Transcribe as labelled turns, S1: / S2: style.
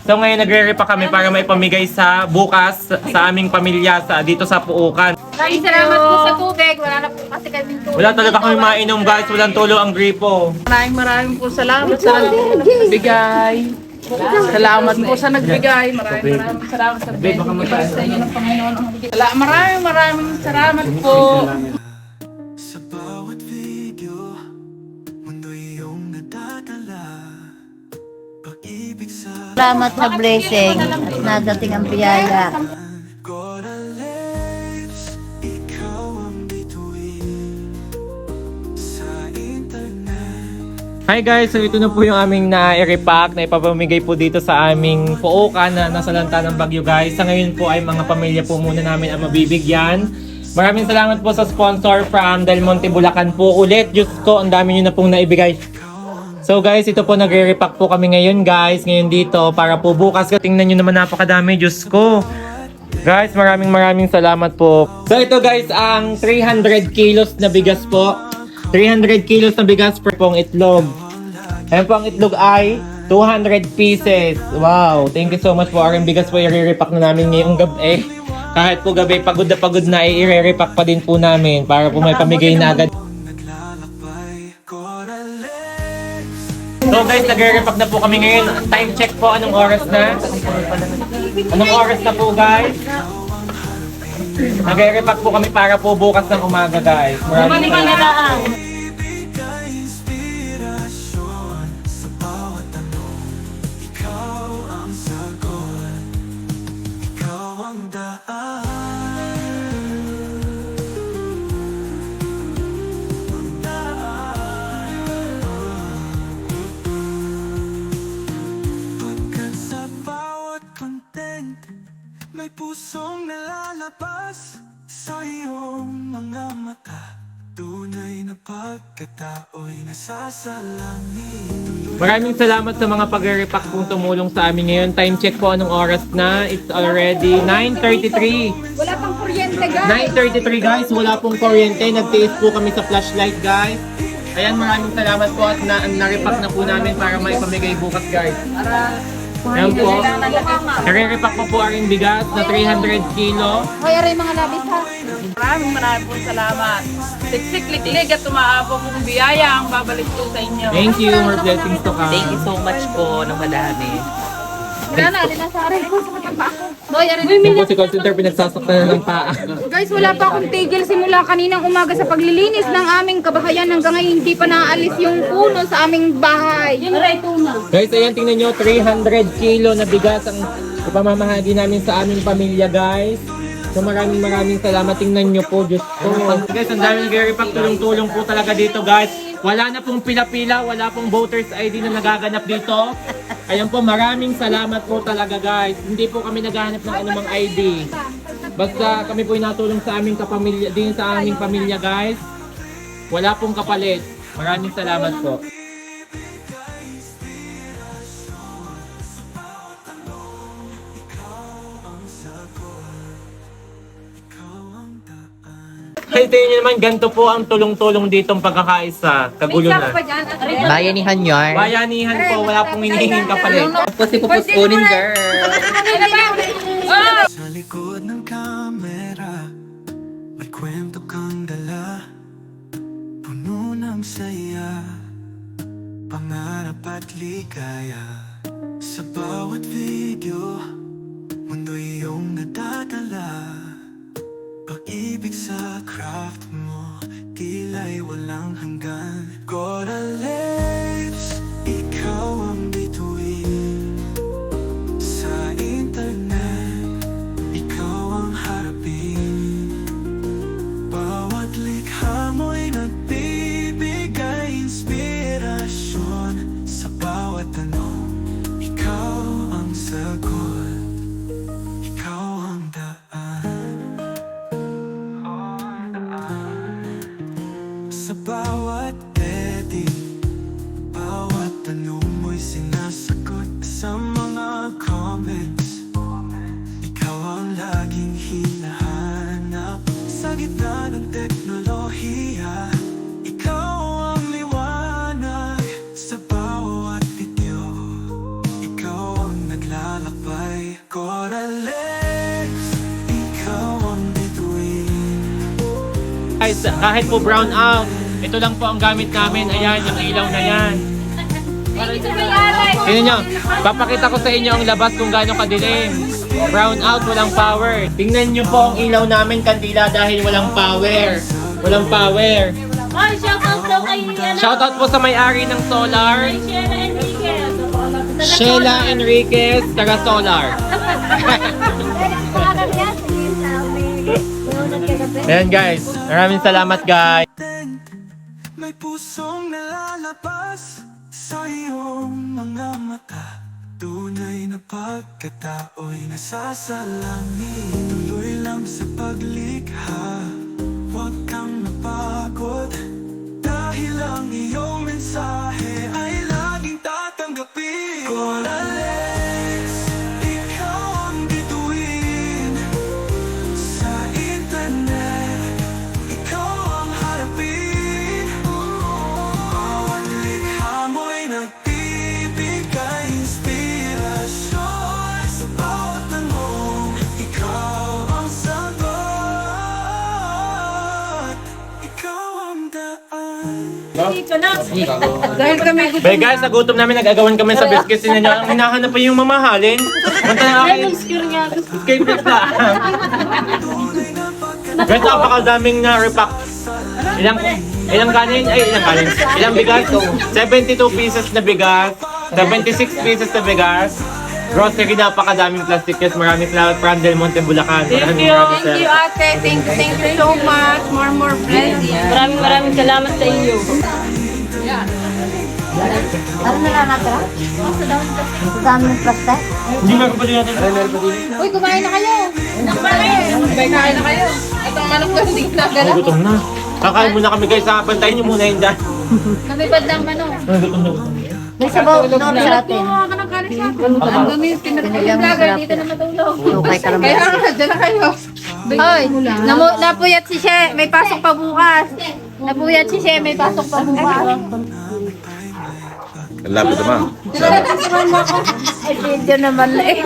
S1: So ngayon nagre-repack kami para may pamigay sa bukas sa aming pamilya dito sa Puukan.
S2: Maraming salamat po sa tubig. Wala na po kasi kaming tubig.
S1: Wala talaga kami mainom guys, walang tulo ang gripo.
S3: Maraming po salamat sa nagbigay. Salamat po sa nagbigay. Maraming salamat sa bigay sa inyo ng Panginoon. Maraming salamat po.
S4: Sa bawat video, mundo'y iyong nadadala. Pag-ibig sa
S5: Salamat sa blessing na dating ang biyaya.
S4: Corales, ikaw ang bituin sa internet.
S1: Hi guys, so ito na po yung aming na-repack na ipapamigay po dito sa aming Puukan na nasa lanta ng Bagyo guys. Sa ngayon po ay mga pamilya po muna namin ang mabibigyan. Maraming salamat po sa sponsor from Del Monte, Bulacan po ulit. Diyos ko, ang dami nyo na pong naibigay. So guys, ito po nagre-repack po kami ngayon guys. Ngayon dito para po bukas. Tingnan nyo naman napakadami. Diyos ko. Guys, maraming salamat po. So ito guys, ang 300 kilos na bigas po. 300 kilos na bigas per pong itlog. Ayan po ang itlog ay 200 pieces. Wow, thank you so much po. Ang bigas po i-repack na namin ngayong gabi. Kahit po gabi, pagod na ay i-repack pa din po namin para po may pamigay na agad. So guys, nagre-repack na po kami ngayon. Time check po, anong oras na? Anong oras na po guys? Nagre-repack po kami para po bukas ng umaga guys. Maraming salamat.
S4: Ibigay inspirasyon sa bawat tanong. Ikaw ang sagot, ikaw ang daan. Pagkat sa bawat content, may pusong nalalabas sa iyong mga mata. Tunay na pagkatao'y nasasalangit.
S1: Maraming salamat sa mga pag-repack pong tumulong sa amin ngayon. Time check po anong oras na. It's already 9:33.
S2: Wala pang kuryente guys.
S1: 9:33 guys, wala pong kuryente. Nagtiis po kami sa flashlight guys. Ayan, maraming salamat po at na-repack na po namin para may pamigay bukas guys. Ayan po. Nare-repack po ang bigas na 300 kilo.
S2: Hoy, aray mga labis ha.
S3: Maraming po salamat. Siksik-liklig at tumaabong kong biyaya ang babalik po sa inyo.
S1: Thank you, more blessings to come.
S6: Thank you so much po ng madami.
S2: Wala na, alin na sa aray ko. Sakit ang paa ko. Hoy, aray
S1: Ito po si call center, pinagsasaktan na ng paa.
S2: Guys, wala pa akong tigil simula kaninang umaga sa paglilinis ng aming kabahayan hanggang ngayon hindi pa naalis yung puno sa aming bahay.
S1: Guys, ayan, tingnan nyo, 300 kilo na bigas ang ipamamahagi namin sa aming pamilya, guys. So maraming salamat, tingnan nyo po, Diyos ko. Guys, ang dami nag-repack, tulong-tulong po talaga dito, guys. Wala na pong pila-pila, wala pong voters ID na nagaganap dito. Ayan po, maraming salamat po talaga, guys. Hindi po kami naghahanap ng anumang ID. Basta kami po natulong sa aming kapamilya, din sa aming pamilya, guys. Wala pong kapalit. Maraming salamat po. Ay, tingnan nyo naman, ganito po ang tulong-tulong ditong pagkakaisa. Kagulo na.
S6: Bayanihan yun.
S1: Bayanihan po, wala pong hinihinging kapalit.
S6: Tapos ipupuskunin, girl.
S4: Sa likod ng kamera, may kwento kang dala. Puno ng saya, pangarap at ligaya. Sa bawat video, mundo'y iyong nadadala. Pag-ibig sa craft mo, tila'y walang hanggan. Corales, ikaw ang bituin sa internet, ikaw ang harapin. Bawat likha mo'y nagbibigay inspirasyon sa bawat tanong. Ikaw ang sagot, ikaw ang daan. Sa bawat edit,
S1: guys, kahit po brown out, ito lang po ang gamit namin. Ayan, yung ilaw na yan. Tingnan nyo, papakita ko sa inyo ang labas kung gaano kadilim. Brown out, walang power. Tingnan nyo po ang ilaw namin, kandila, dahil walang power. Walang power.
S7: Ay, shoutout daw kay
S1: Shoutout po sa may-ari ng solar,
S7: Sheila Enriquez.
S1: Sheila Enriquez, taga Solar. Ayan guys, maraming salamat guys.
S4: May pusong nalalabas sa iyong mga mata. Tunay na pagkatao'y nasasalangit. Tuloy lang sa paglikha, huwag kang mapagod. Dahil ang iyong mensahe ay laging tatanggapin. Coralex, ikaw ang bituin. Sa internet, ikaw ang harapin. Bawat likha mo'y nagbibigay inspirasyon. Sa bawat tanong, ikaw ang sagot. Ikaw ang daan.
S3: Dahil kami
S1: Hey guys, nagutom namin, nag-agawan kami sa biscuits ninyo. Ang hinahanap pa yung mamahalin. Punta na akin. Escape break na. Guys, napakadaming na repack. Ilang kanin? Ay, ilang kanin. Ilang bigas? 72 pieces na bigas. 76 pieces na bigas. Grocery, napakadaming plastic case. Maraming salamat, Fran Del Monte, Bulacan. Maraming
S3: Thank you,
S1: salamat.
S3: ate. Thank you so much. More blessings.
S7: Maraming salamat sa inyo.
S5: Ano na lang natira? Sa dami ng plastic?
S1: Hindi mo pa din natin.
S2: Uy, kumain na kayo.
S3: Kain na kayo. Itong manok ko hindi nagala.
S1: Nagutom na. Kakain muna kami guys. Bantayin nyo muna yun dyan.
S2: Namipad lang manok.
S1: Nagutom na.
S5: May sabaw doon sa atin.
S2: Kumuha ka ng kanin sa akin.
S3: Ang dami,
S5: Pinagyan mo
S2: Vlogger,
S5: sa
S2: dito na matulog.
S5: Okay ka naman.
S3: Kaya nga, dyan na kayo.
S2: Hoy, napuyat si She, may pasok pa bukas. Napuyat si She, may pasok pa bukas.
S8: Lapit naman.
S5: Ay, video naman eh.